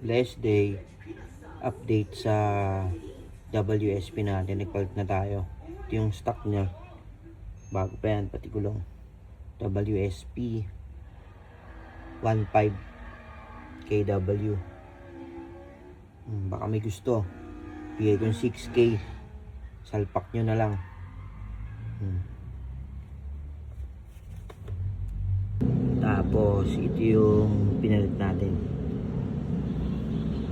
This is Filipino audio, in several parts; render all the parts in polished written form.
blessed day. Update sa WSP natin. Nagpalit na tayo. Ito yung stock niya. Bago pa yan, pati gulong. WSP 15 kW. Baka may gusto. Bigay ko yung 6K. Salpak nyo na lang. Tapos ito yung pinalit natin.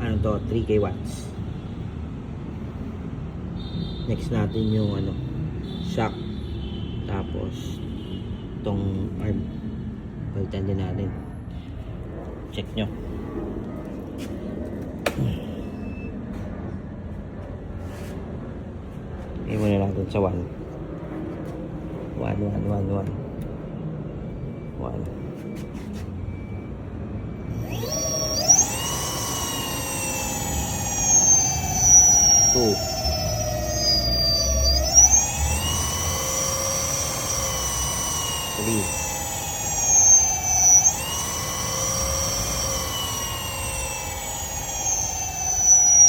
Ano to? 3K watts. Next natin yung shock. Tapos itong arm. Palitan din natin. Check nyo. Ngayon muna natin sa 1. 2. Three.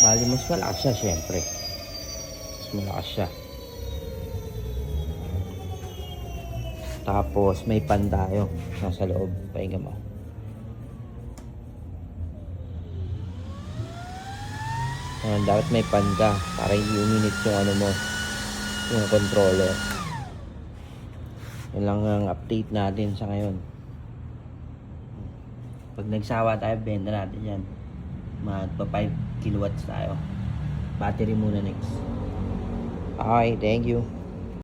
Bali mas malakas siya syempre. Mas malakas siya. Tapos may pan tayo nasa loob. Pahinga mo. Dapat may pan ka para hindi uminit yung mo, yung controller. Yun lang ang update natin sa ngayon. Pag nagsawa tayo, benta natin yan. Magpa 5 kilowatts tayo. Battery muna next. Okay, thank you.